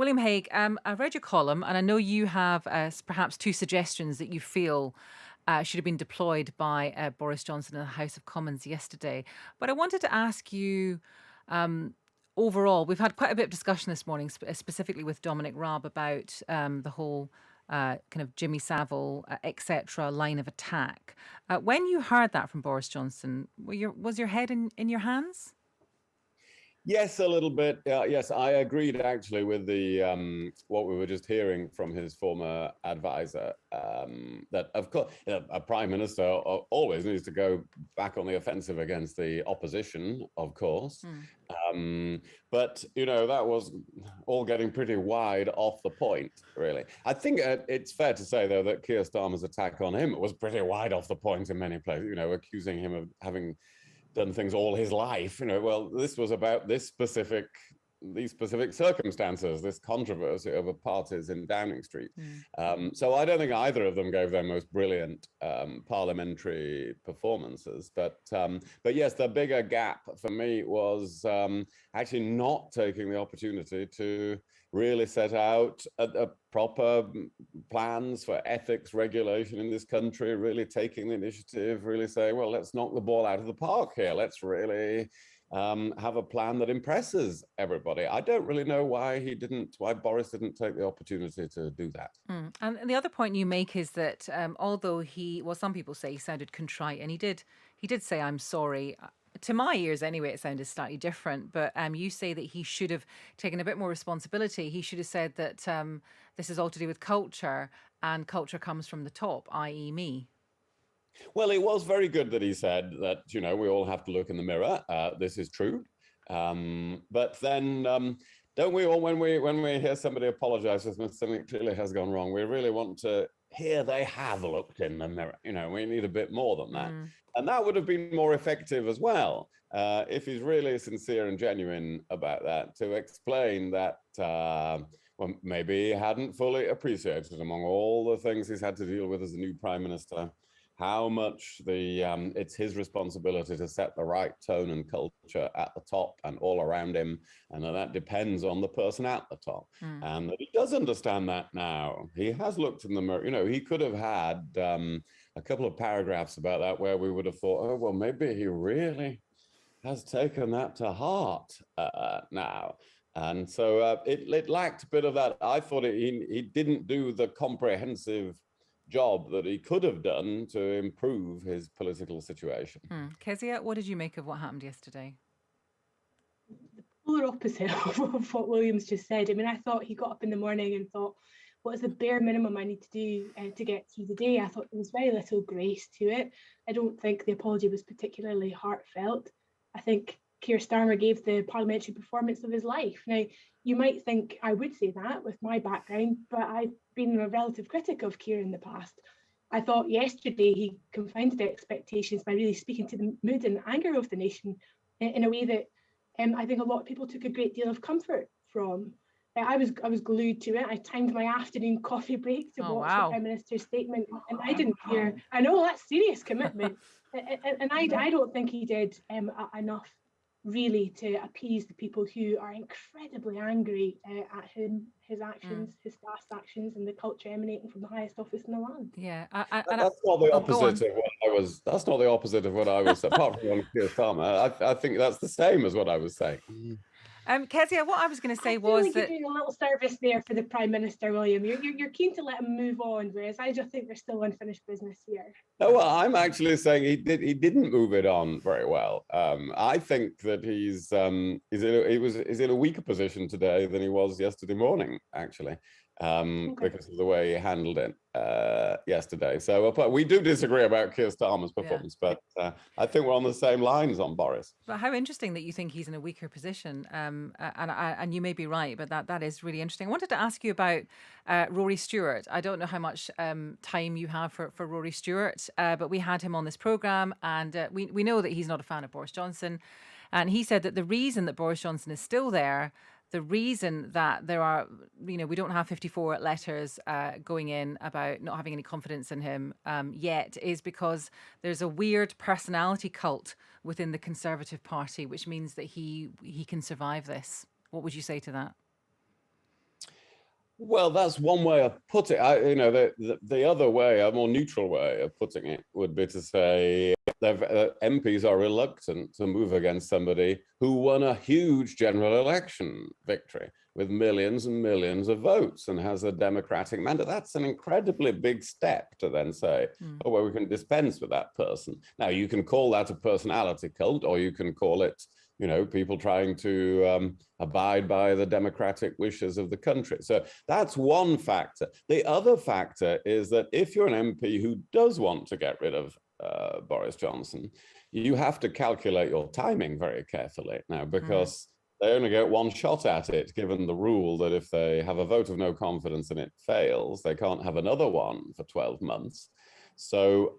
William Hague, I read your column, and I know you have perhaps two suggestions that you feel should have been deployed by Boris Johnson in the House of Commons yesterday. But I wanted to ask you, um, overall, we've had quite a bit of discussion this morning, specifically with Dominic Raab, about the whole kind of Jimmy Savile, etc. line of attack. When you heard that from Boris Johnson, was your head in your hands? Yes, a little bit. Yes, I agreed actually with the what we were just hearing from his former advisor. That of course, a prime minister always needs to go back on the offensive against the opposition, of course. But that was all getting pretty wide off the point, really. I think it's fair to say, though, that Keir Starmer's attack on him was pretty wide off the point in many places. Accusing him of having done things all his life. Well, this was about these specific circumstances, this controversy over parties in Downing Street. So I don't think either of them gave their most brilliant parliamentary performances. But yes, the bigger gap for me was actually not taking the opportunity to really set out a proper plans for ethics regulation in this country, really taking the initiative, really say, well, let's knock the ball out of the park here. Let's really have a plan that impresses everybody. I don't really know why Boris didn't take the opportunity to do that. And the other point you make is that although some people say he sounded contrite, and he did say, "I'm sorry." To my ears, anyway, it sounded slightly different. But you say that he should have taken a bit more responsibility. He should have said that this is all to do with culture, and culture comes from the top, i.e., me. Well, it was very good that he said that, we all have to look in the mirror. This is true. But then don't we all, when we hear somebody apologize when something clearly has gone wrong, we really want to hear they have looked in the mirror. We need a bit more than that. And that would have been more effective as well, if he's really sincere and genuine about that, to explain that, well, maybe he hadn't fully appreciated, among all the things he's had to deal with as a new prime minister, how much it's his responsibility to set the right tone and culture at the top and all around him, and that depends on the person at the top. And that he does understand that now. He has looked in the mirror. He could have had a couple of paragraphs about that where we would have thought, oh, well, maybe he really has taken that to heart now. And so it lacked a bit of that. I thought he didn't do the comprehensive job that he could have done to improve his political situation. Kezia, what did you make of what happened yesterday? The polar opposite of what William's just said. I mean, I thought he got up in the morning and thought, what is the bare minimum I need to do to get through the day? I thought there was very little grace to it. I don't think the apology was particularly heartfelt. I think Keir Starmer gave the parliamentary performance of his life. Now, you might think I would say that with my background, but I've been a relative critic of Keir in the past. I thought yesterday he confounded expectations by really speaking to the mood and anger of the nation in a way that I think a lot of people took a great deal of comfort from. I was glued to it. I timed my afternoon coffee break to watch the Prime Minister's statement, and I didn't hear. I know that's serious commitment, and I don't think he did enough really to appease the people who are incredibly angry at him, his actions, his staff's actions, and the culture emanating from the highest office in the land. Yeah, that's not the opposite of what I was. That's not the opposite of what I was. Apart from on Keir Starmer, I think that's the same as what I was saying. Kezia, what I was going to say was that you're doing a little service there for the Prime Minister, William. You're keen to let him move on, whereas I just think there's still unfinished business here. No, well, I'm actually saying he didn't move it on very well. I think that he's in a weaker position today than he was yesterday morning, actually, because of the way he handled it yesterday. So we do disagree about Keir Starmer's performance, but I think we're on the same lines on Boris. But how interesting that you think he's in a weaker position, and you may be right, but that is really interesting. I wanted to ask you about Rory Stewart. I don't know how much time you have for Rory Stewart, but we had him on this programme, and we know that he's not a fan of Boris Johnson, and he said that the reason that Boris Johnson is still there, the reason that there are, we don't have 54 letters going in about not having any confidence in him yet, is because there's a weird personality cult within the Conservative Party, which means that he can survive this. What would you say to that? Well, that's one way of putting it. The other way, a more neutral way of putting it, would be to say MPs are reluctant to move against somebody who won a huge general election victory with millions and millions of votes and has a democratic mandate. That's an incredibly big step to then say, oh, well, we can dispense with that person. Now, you can call that a personality cult, or you can call it, people trying to abide by the democratic wishes of the country. So that's one factor. The other factor is that if you're an MP who does want to get rid of Boris Johnson, you have to calculate your timing very carefully now, because they only get one shot at it, given the rule that if they have a vote of no confidence and it fails, they can't have another one for 12 months. So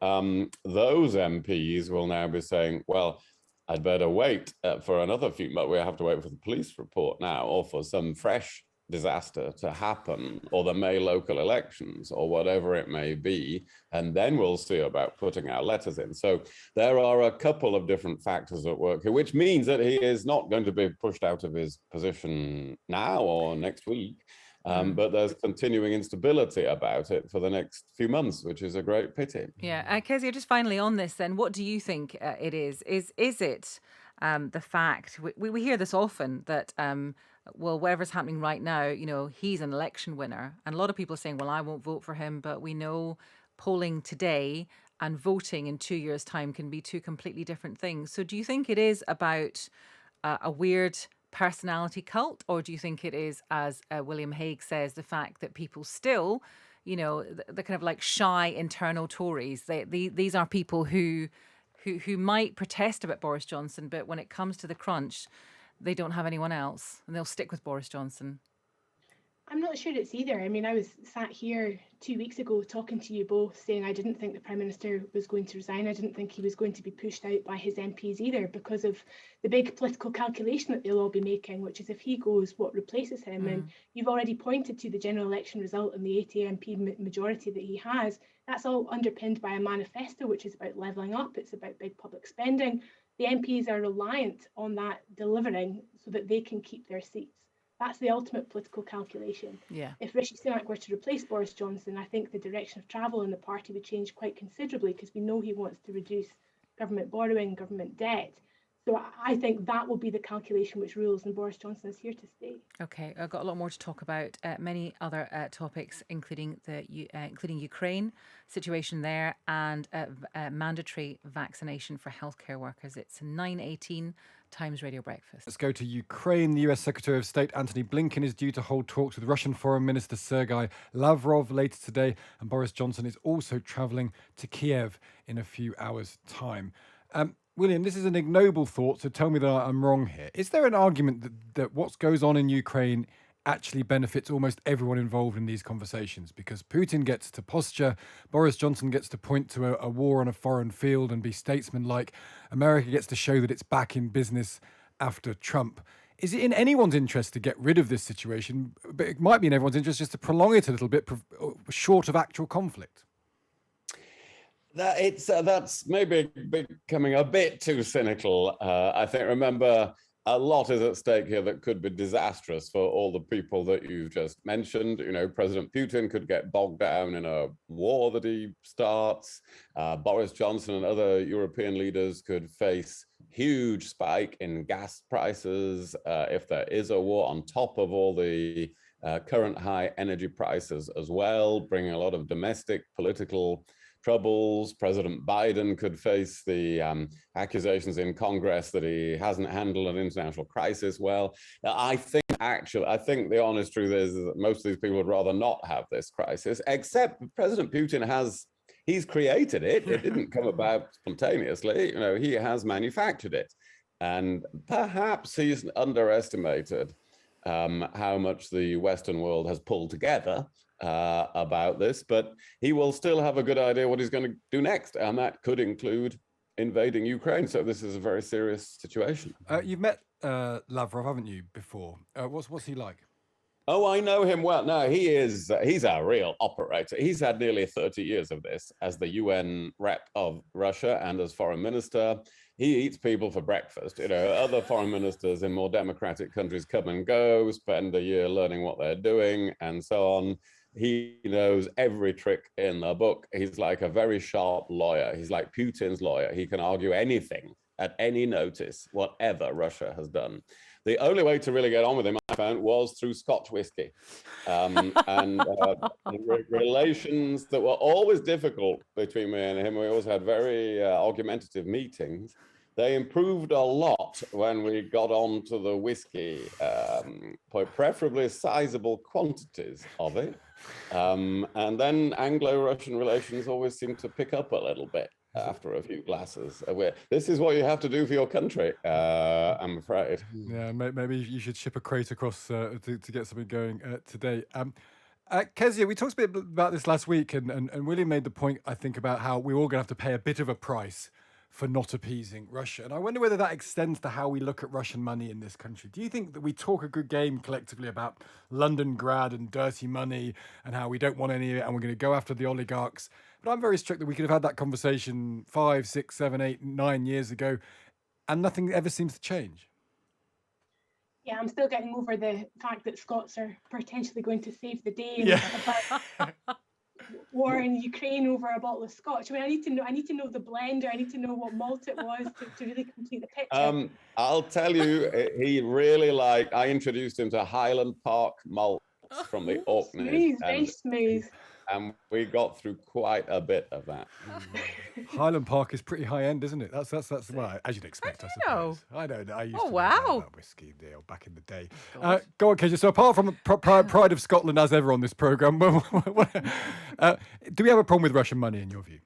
those MPs will now be saying, well, I'd better wait for another few months. We have to wait for the police report now, or for some fresh disaster to happen, or the May local elections, or whatever it may be, and then we'll see about putting our letters in. So there are a couple of different factors at work here, which means that he is not going to be pushed out of his position now or next week. But there's continuing instability about it for the next few months, which is a great pity. Yeah. Kezia, just finally on this then, what do you think it is? Is it the fact, we hear this often, that, well, whatever's happening right now, he's an election winner. And a lot of people are saying, well, I won't vote for him, but we know polling today and voting in 2 years' time can be two completely different things. So do you think it is about a weird personality cult, or do you think it is, as William Hague says, the fact that people still, the kind of like shy internal Tories, these are people who might protest about Boris Johnson, but when it comes to the crunch, they don't have anyone else and they'll stick with Boris Johnson? I'm not sure it's either. I mean, I was sat here 2 weeks ago talking to you both, saying I didn't think the Prime Minister was going to resign. I didn't think he was going to be pushed out by his MPs either, because of the big political calculation that they'll all be making, which is if he goes, what replaces him? And you've already pointed to the general election result and the 80 MP majority that he has. That's all underpinned by a manifesto, which is about levelling up. It's about big public spending. The MPs are reliant on that delivering so that they can keep their seats. That's the ultimate political calculation. Yeah. If Rishi Sunak were to replace Boris Johnson, I think the direction of travel in the party would change quite considerably, because we know he wants to reduce government borrowing, government debt. So I think that will be the calculation which rules, and Boris Johnson is here to stay. Okay, I've got a lot more to talk about. Many other topics, including including Ukraine situation there, and mandatory vaccination for healthcare workers. It's 9:18. Times Radio Breakfast. Let's go to Ukraine. The US Secretary of State Antony Blinken is due to hold talks with Russian Foreign Minister Sergei Lavrov later today, and Boris Johnson is also travelling to Kiev in a few hours' time. William, this is an ignoble thought, so tell me that I'm wrong here. Is there an argument that what goes on in Ukraine actually benefits almost everyone involved in these conversations? Because Putin gets to posture, Boris Johnson gets to point to a war on a foreign field and be statesmanlike, America gets to show that it's back in business after Trump. Is it in anyone's interest to get rid of this situation? But it might be in everyone's interest just to prolong it a little bit, short of actual conflict. That's maybe becoming a bit too cynical. I think, remember, a lot is at stake here that could be disastrous for all the people that you've just mentioned. President Putin could get bogged down in a war that he starts. Boris Johnson and other European leaders could face huge spike in gas prices if there is a war, on top of all the current high energy prices as well, bringing a lot of domestic political troubles. President Biden could face the accusations in Congress that he hasn't handled an international crisis well. I think the honest truth is that most of these people would rather not have this crisis, except President Putin he's created it. It didn't come about spontaneously. He has manufactured it. And perhaps he's underestimated how much the Western world has pulled together about this, but he will still have a good idea what he's going to do next, and that could include invading Ukraine. So this is a very serious situation. You've met Lavrov, haven't you, before? What's he like? Oh, I know him well. No, he's a real operator. He's had nearly 30 years of this as the UN rep of Russia and as foreign minister. he eats people for breakfast. Other foreign ministers in more democratic countries come and go, spend a year learning what they're doing, and so on. He knows every trick in the book. He's like a very sharp lawyer. He's like Putin's lawyer. He can argue anything at any notice, whatever Russia has done. The only way to really get on with him, I found, was through Scotch whiskey. Relations that were always difficult between me and him. We always had very argumentative meetings. They improved a lot when we got on to the whiskey, preferably sizable quantities of it. And then Anglo-Russian relations always seem to pick up a little bit after a few glasses. This is what you have to do for your country, I'm afraid. Yeah, maybe you should ship a crate across to get something going today. Kezia, we talked a bit about this last week, and William made the point, I think, about how we're all going to have to pay a bit of a price for not appeasing Russia. And I wonder whether that extends to how we look at Russian money in this country. Do you think that we talk a good game collectively about London grad and dirty money and how we don't want any of it and we're going to go after the oligarchs? But I'm very struck that we could have had that conversation 5, 6, 7, 8, 9 years ago, and nothing ever seems to change. Yeah, I'm still getting over the fact that Scots are potentially going to save the day. Yeah. War in Ukraine over a bottle of Scotch. I mean, I need to know the blender. I need to know what malt it was to really complete the picture. I'll tell you, he really I introduced him to Highland Park malts from the Orkneys. Smooth, very smooth. And we got through quite a bit of that. Highland Park is pretty high end, isn't it? That's well, as you'd expect, I suppose. I know. I used to know that whiskey deal back in the day. Go on, Kezia. So apart from the pride of Scotland as ever on this programme, do we have a problem with Russian money in your view?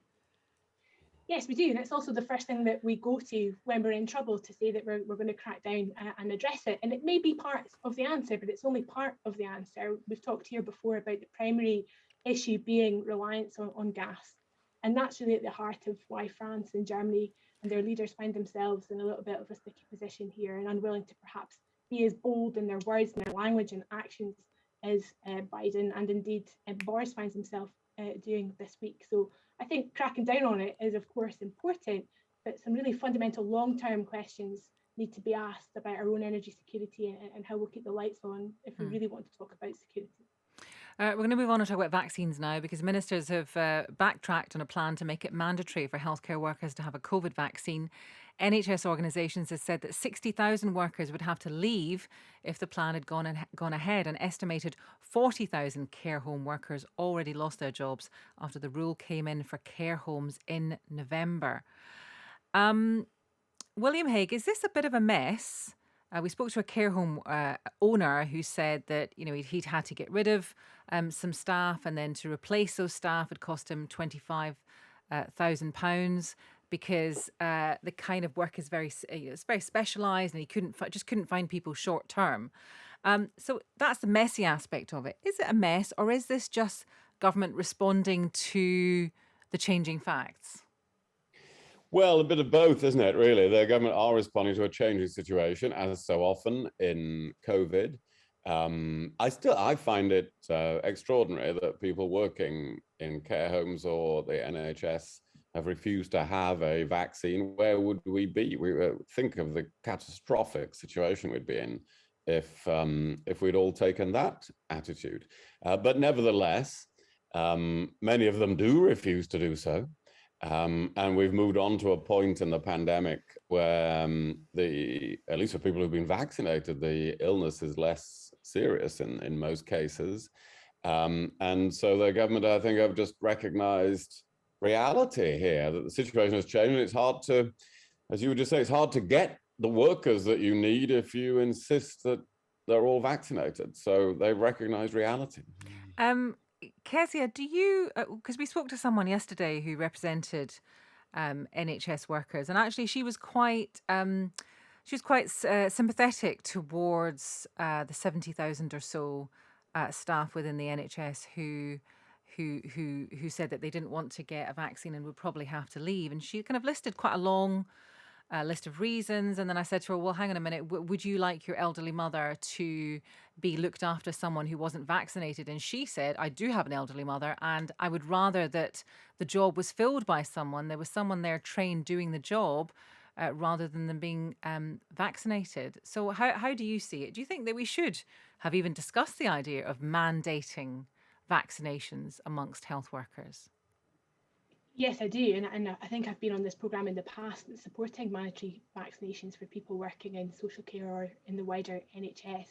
Yes, we do. And it's also the first thing that we go to when we're in trouble to say that we're going to crack down and address it. And it may be part of the answer, but it's only part of the answer. We've talked here before about the primary issue being reliance on gas. And that's really at the heart of why France and Germany and their leaders find themselves in a little bit of a sticky position here and unwilling to perhaps be as bold in their words and their language and actions as Biden and indeed Boris finds himself doing this week. So I think cracking down on it is, of course, important, but some really fundamental long-term questions need to be asked about our own energy security and how we'll keep the lights on if we really want to talk about security. We're going to move on and talk about vaccines now because ministers have backtracked on a plan to make it mandatory for healthcare workers to have a COVID vaccine. NHS organisations have said that 60,000 workers would have to leave if the plan had gone ahead. An estimated 40,000 care home workers already lost their jobs after the rule came in for care homes in November. William Hague, is this a bit of a mess? We spoke to a care home owner who said that he'd had to get rid of some staff, and then to replace those staff had cost him £25,000 because the kind of work is very specialised, and he couldn't find people short term. So that's the messy aspect of it. Is it a mess, or is this just government responding to the changing facts? Well, a bit of both, isn't it, really? The government are responding to a changing situation, as so often in COVID. I find it extraordinary that people working in care homes or the NHS have refused to have a vaccine. Where would we be? We think of the catastrophic situation we'd be in if we'd all taken that attitude. But nevertheless, many of them do refuse to do so. And we've moved on to a point in the pandemic where at least for people who've been vaccinated, the illness is less serious in most cases. And so the government, I think, have just recognized reality here, that the situation has changed. And it's hard to, as you would just say, it's hard to get the workers that you need if you insist that they're all vaccinated. So they've recognized reality. Kezia, do you, because we spoke to someone yesterday who represented NHS workers, and actually she was quite sympathetic towards the 70,000 or so staff within the NHS who said that they didn't want to get a vaccine and would probably have to leave. And she kind of listed quite a long list of reasons. And then I said to her, well, hang on a minute, would you like your elderly mother to be looked after someone who wasn't vaccinated? And she said, I do have an elderly mother, and I would rather that the job was filled by someone. There was someone there trained doing the job rather than them being vaccinated. So how do you see it? Do you think that we should have even discussed the idea of mandating vaccinations amongst health workers? Yes, I do. And I think I've been on this programme in the past supporting mandatory vaccinations for people working in social care or in the wider NHS.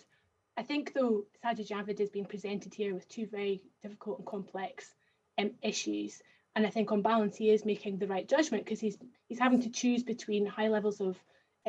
I think, though, Sajid Javid has been presented here with two very difficult and complex issues. And I think on balance, he is making the right judgment, because he's having to choose between high levels of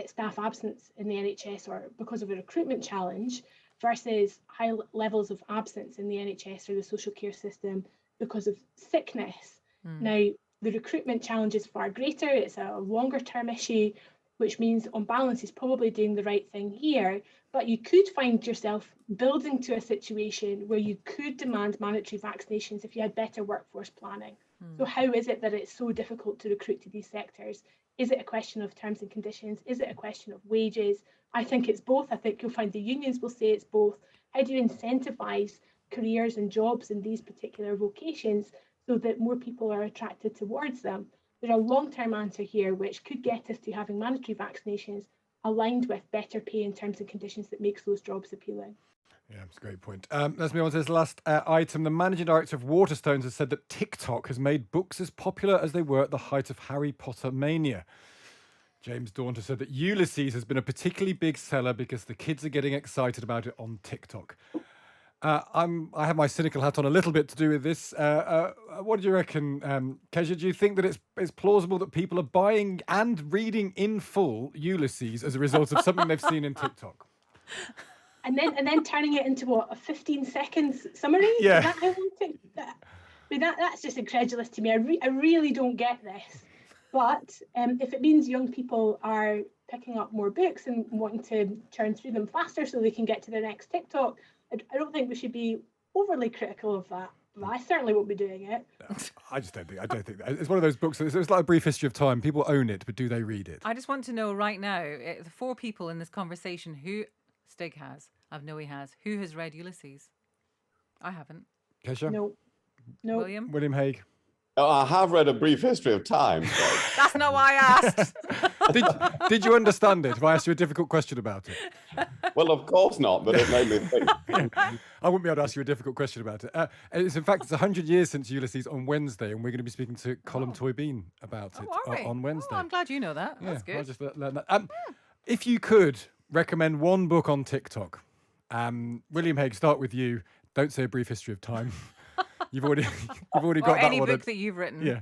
staff absence in the NHS or because of a recruitment challenge versus high levels of absence in the NHS or the social care system because of sickness. Now, the recruitment challenge is far greater. It's a longer term issue, which means on balance he's probably doing the right thing here. But you could find yourself building to a situation where you could demand mandatory vaccinations if you had better workforce planning. So how is it that it's so difficult to recruit to these sectors? Is it a question of terms and conditions? Is it a question of wages? I think it's both. I think you'll find the unions will say it's both. How do you incentivise careers and jobs in these particular vocations so that more people are attracted towards them? There's a long-term answer here which could get us to having mandatory vaccinations aligned with better pay and terms and conditions that makes those jobs appealing. Yeah, it's a great point. Let's move on to this last item. The managing director of Waterstones has said that TikTok has made books as popular as they were at the height of Harry Potter mania. James Daunter said that Ulysses has been a particularly big seller because the kids are getting excited about it on TikTok. I have my cynical hat on a little bit to do with this. What do you reckon, Kezia? Do you think that it's plausible that people are buying and reading in full Ulysses as a result of something they've seen in TikTok? And then turning it into what, a 15 seconds summary? Yeah. Is that how long I mean, that's just incredulous to me. I really don't get this. But if it means young people are picking up more books and wanting to churn through them faster so they can get to their next TikTok, I don't think we should be overly critical of that. Well, I certainly won't be doing it. No, I don't think that. It's one of those books. It's like A Brief History of Time. People own it, but do they read it? I just want to know right now, the four people in this conversation, who Stig has, I know he has, who has read Ulysses? I haven't. Kezia? No. William Hague? Oh, I have read A Brief History of Time. So. That's not why I asked. Did you understand it if I asked you a difficult question about it? Well, of course not, but it made me think. I wouldn't be able to ask you a difficult question about it. It's 100 years since Ulysses on Wednesday, and we're going to be speaking to Colm Toybeen about it on Wednesday. I'm glad you know that. That's good. I'll just learn that. If you could recommend one book on TikTok, William Hague, start with you. Don't say A Brief History of Time. You've already got or that any one. book that you've written. Yeah,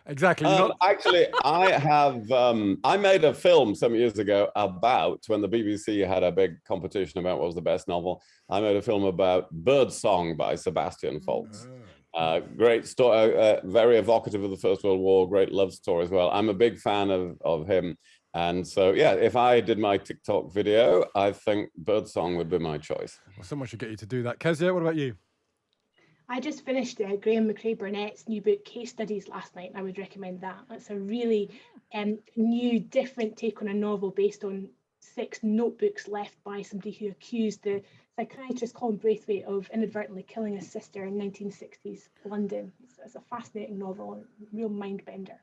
exactly. Actually, I have. I made a film some years ago about when the BBC had a big competition about what was the best novel. I made a film about Birdsong by Sebastian Faulks. Great story, very evocative of the First World War. Great love story as well. I'm a big fan of him. And so, yeah, if I did my TikTok video, I think Birdsong would be my choice. Well, someone should get you to do that. Kezia, what about you? I just finished Graham McRae Burnett's new book, Case Studies, last night, and I would recommend that. It's a really new, different take on a novel based on 6 notebooks left by somebody who accused the psychiatrist Colin Braithwaite of inadvertently killing his sister in 1960s London. It's a fascinating novel, a real mind bender.